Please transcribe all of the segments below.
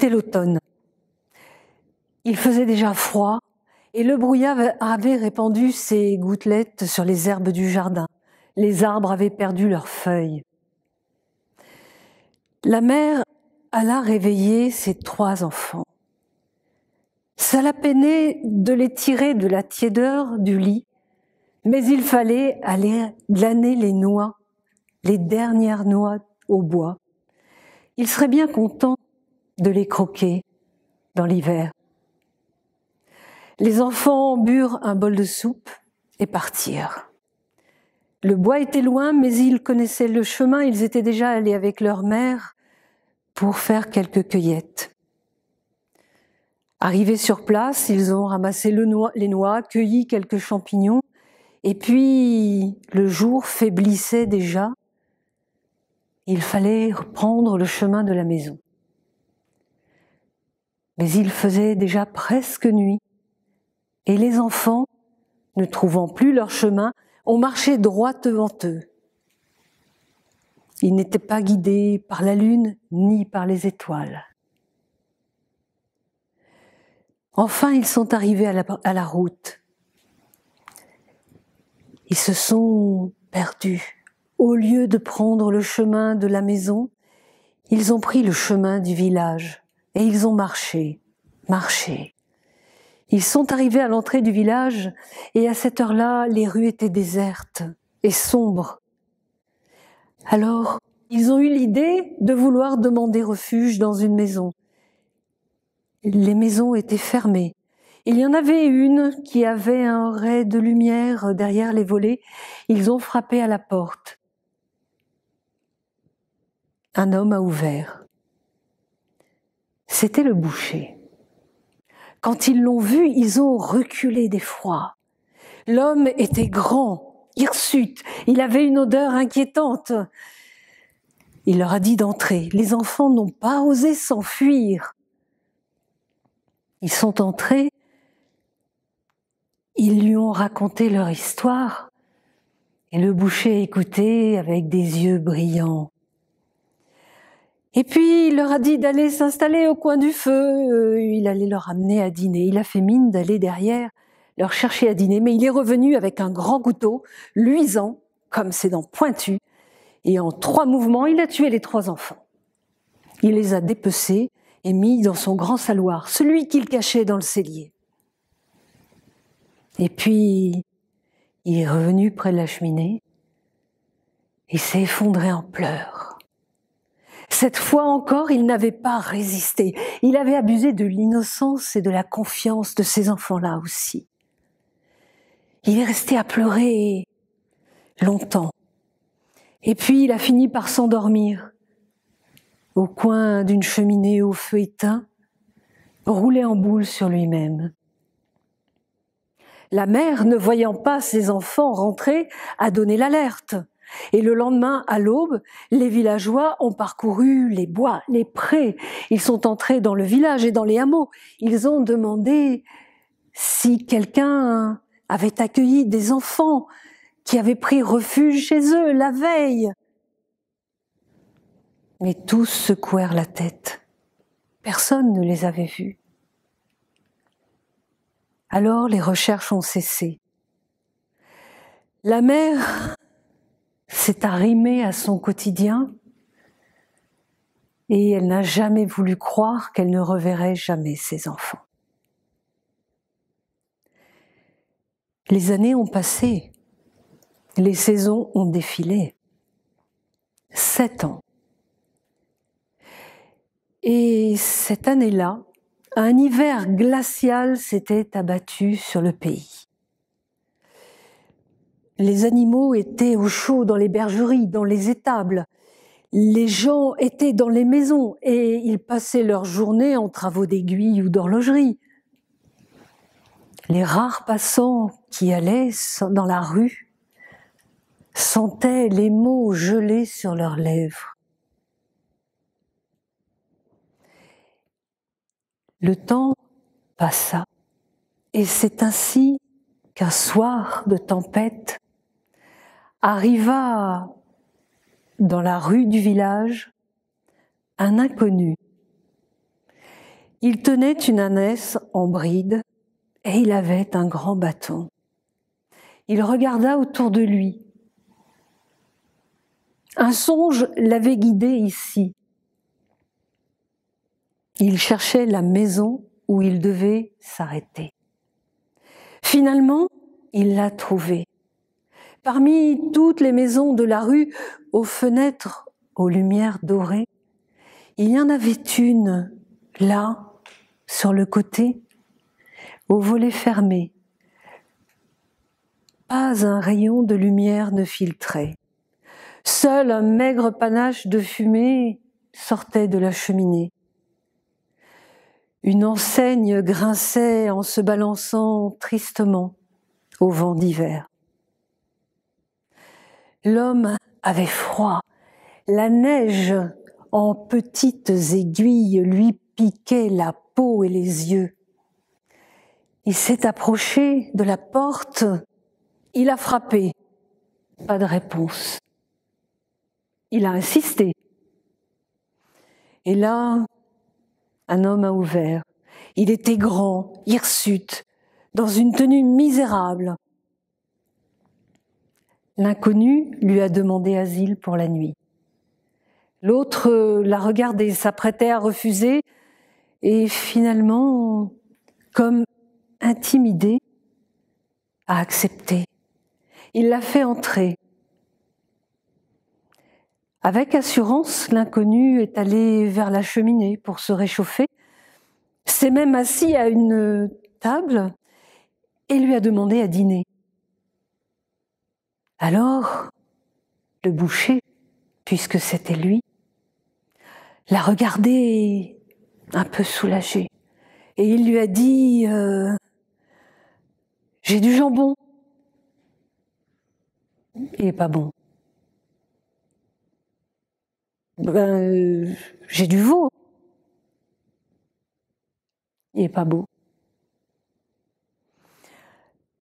C'était l'automne. Il faisait déjà froid et le brouillard avait répandu ses gouttelettes sur les herbes du jardin. Les arbres avaient perdu leurs feuilles. La mère alla réveiller ses 3 enfants. Ça la peinait de les tirer de la tiédeur du lit, mais il fallait aller glaner les noix, les dernières noix au bois. Il serait bien content de les croquer dans l'hiver. Les enfants burent un bol de soupe et partirent. Le bois était loin, mais ils connaissaient le chemin, ils étaient déjà allés avec leur mère pour faire quelques cueillettes. Arrivés sur place, ils ont ramassé les noix, cueilli quelques champignons, et puis le jour faiblissait déjà. Il fallait reprendre le chemin de la maison. Mais il faisait déjà presque nuit, et les enfants, ne trouvant plus leur chemin, ont marché droit devant eux. Ils n'étaient pas guidés par la lune ni par les étoiles. Enfin, ils sont arrivés à la route. Ils se sont perdus. Au lieu de prendre le chemin de la maison, ils ont pris le chemin du village et ils ont marché. Ils sont arrivés à l'entrée du village et à cette heure-là, les rues étaient désertes et sombres. Alors, ils ont eu l'idée de vouloir demander refuge dans une maison. Les maisons étaient fermées. Il y en avait une qui avait un ray de lumière derrière les volets. Ils ont frappé à la porte. Un homme a ouvert. C'était le boucher. Quand ils l'ont vu, ils ont reculé d'effroi. L'homme était grand, hirsute, il avait une odeur inquiétante. Il leur a dit d'entrer. Les enfants n'ont pas osé s'enfuir. Ils sont entrés, ils lui ont raconté leur histoire et le boucher a écouté avec des yeux brillants. Et puis il leur a dit d'aller s'installer au coin du feu, il allait leur amener à dîner. Il a fait mine d'aller derrière leur chercher à dîner, mais il est revenu avec un grand couteau, luisant, comme ses dents pointues, et en 3 mouvements, il a tué les 3 enfants. Il les a dépecés et mis dans son grand saloir, celui qu'il cachait dans le cellier. Et puis, il est revenu près de la cheminée et s'est effondré en pleurs. Cette fois encore, il n'avait pas résisté. Il avait abusé de l'innocence et de la confiance de ces enfants-là aussi. Il est resté à pleurer longtemps. Et puis, il a fini par s'endormir au coin d'une cheminée au feu éteint, roulé en boule sur lui-même. La mère, ne voyant pas ses enfants rentrer, a donné l'alerte. Et le lendemain, à l'aube, les villageois ont parcouru les bois, les prés. Ils sont entrés dans le village et dans les hameaux. Ils ont demandé si quelqu'un avait accueilli des enfants qui avaient pris refuge chez eux la veille. Mais tous secouèrent la tête. Personne ne les avait vus. Alors les recherches ont cessé. La mère s'est arrimée à son quotidien et elle n'a jamais voulu croire qu'elle ne reverrait jamais ses enfants. Les années ont passé, les saisons ont défilé. 7 ans. Et cette année-là, un hiver glacial s'était abattu sur le pays. Les animaux étaient au chaud dans les bergeries, dans les étables. Les gens étaient dans les maisons et ils passaient leur journée en travaux d'aiguille ou d'horlogerie. Les rares passants qui allaient dans la rue sentaient les mots gelés sur leurs lèvres. Le temps passa et c'est ainsi qu'un soir de tempête arriva dans la rue du village un inconnu. Il tenait une ânesse en bride et il avait un grand bâton. Il regarda autour de lui. Un songe l'avait guidé ici. Il cherchait la maison où il devait s'arrêter. Finalement, il l'a trouvée. Parmi toutes les maisons de la rue, aux fenêtres, aux lumières dorées, il y en avait une, là, sur le côté, au volet fermé. Pas un rayon de lumière ne filtrait. Seul un maigre panache de fumée sortait de la cheminée. Une enseigne grinçait en se balançant tristement au vent d'hiver. L'homme avait froid. La neige, en petites aiguilles, lui piquait la peau et les yeux. Il s'est approché de la porte. Il a frappé. Pas de réponse. Il a insisté. Et là, un homme a ouvert. Il était grand, hirsute, dans une tenue misérable. L'inconnu lui a demandé asile pour la nuit. L'autre l'a regardé, s'apprêtait à refuser et finalement, comme intimidé, a accepté. Il l'a fait entrer. Avec assurance, l'inconnu est allé vers la cheminée pour se réchauffer, s'est même assis à une table et lui a demandé à dîner. Alors, le boucher, puisque c'était lui, l'a regardé un peu soulagé et il lui a dit « J'ai du jambon. » Il n'est pas bon. J'ai du veau. Il n'est pas beau.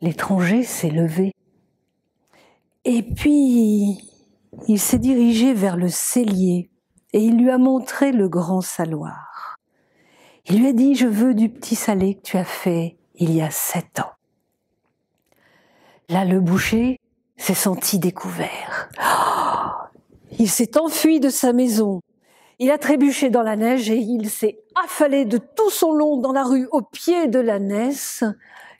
L'étranger s'est levé. Et puis, il s'est dirigé vers le cellier et il lui a montré le grand saloir. Il lui a dit « Je veux du petit salé que tu as fait il y a 7 ans. » Là, le boucher s'est senti découvert. Il s'est enfui de sa maison. Il a trébuché dans la neige et il s'est affalé de tout son long dans la rue au pied de l'ânesse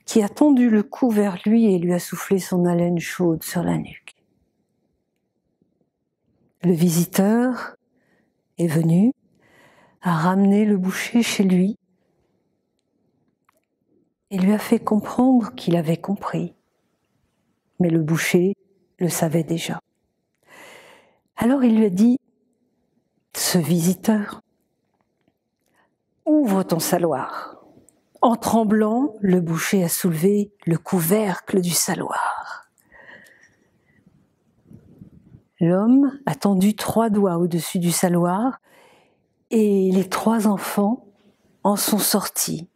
qui a tendu le cou vers lui et lui a soufflé son haleine chaude sur la nuque. Le visiteur est venu, a ramené le boucher chez lui et lui a fait comprendre qu'il avait compris. Mais le boucher le savait déjà. Alors il lui a dit, ce visiteur, ouvre ton saloir. En tremblant, le boucher a soulevé le couvercle du saloir. L'homme a tendu 3 doigts au-dessus du saloir et les 3 enfants en sont sortis,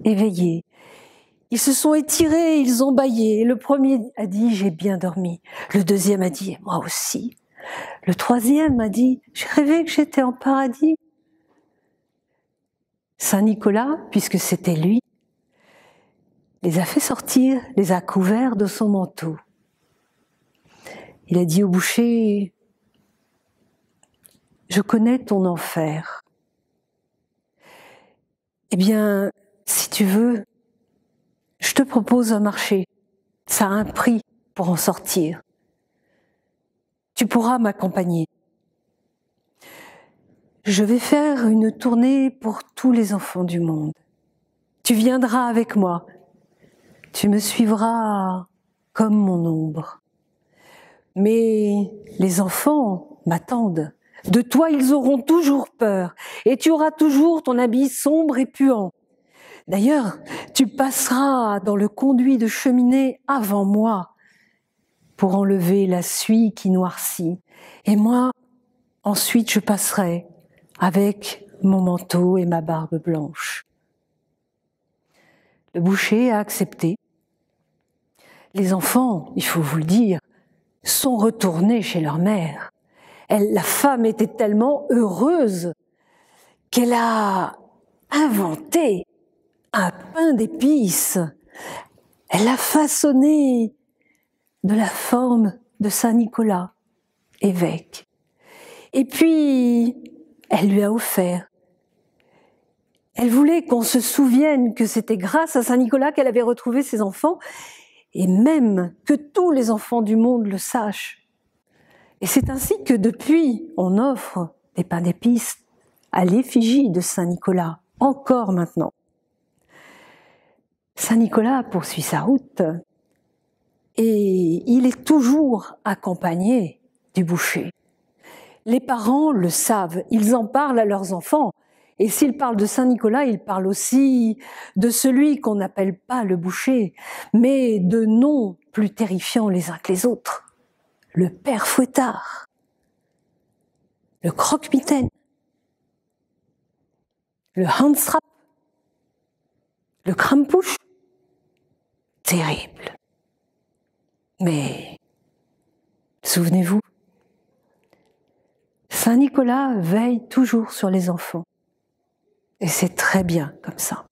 éveillés. Ils se sont étirés, ils ont bâillé. Le premier a dit « J'ai bien dormi ». Le deuxième a dit « Moi aussi ». Le troisième a dit « J'ai rêvé que j'étais en paradis ». Saint Nicolas, puisque c'était lui, les a fait sortir, les a couverts de son manteau. Il a dit au boucher « Je connais ton enfer. Eh bien, si tu veux, je te propose un marché. Ça a un prix pour en sortir. Tu pourras m'accompagner. Je vais faire une tournée pour tous les enfants du monde. Tu viendras avec moi. Tu me suivras comme mon ombre. Mais les enfants m'attendent. De toi, ils auront toujours peur. Et tu auras toujours ton habit sombre et puant. D'ailleurs, tu passeras dans le conduit de cheminée avant moi pour enlever la suie qui noircit. Et moi, ensuite, je passerai avec mon manteau et ma barbe blanche. Le boucher a accepté. Les enfants, il faut vous le dire, sont retournés chez leur mère. La femme était tellement heureuse qu'elle a inventé un pain d'épices. Elle l'a façonné de la forme de Saint Nicolas, évêque. Et puis, elle lui a offert. Elle voulait qu'on se souvienne que c'était grâce à Saint Nicolas qu'elle avait retrouvé ses enfants, et même que tous les enfants du monde le sachent. Et c'est ainsi que depuis, on offre des pains d'épices à l'effigie de Saint Nicolas, encore maintenant. Saint Nicolas poursuit sa route et il est toujours accompagné du boucher. Les parents le savent, ils en parlent à leurs enfants. Et s'ils parlent de Saint Nicolas, ils parlent aussi de celui qu'on n'appelle pas le boucher, mais de noms plus terrifiants les uns que les autres. Le père Fouettard, le croque-mitaine, le handstrap, le crampouche. Terrible. Mais, souvenez-vous, Saint Nicolas veille toujours sur les enfants. Et c'est très bien comme ça.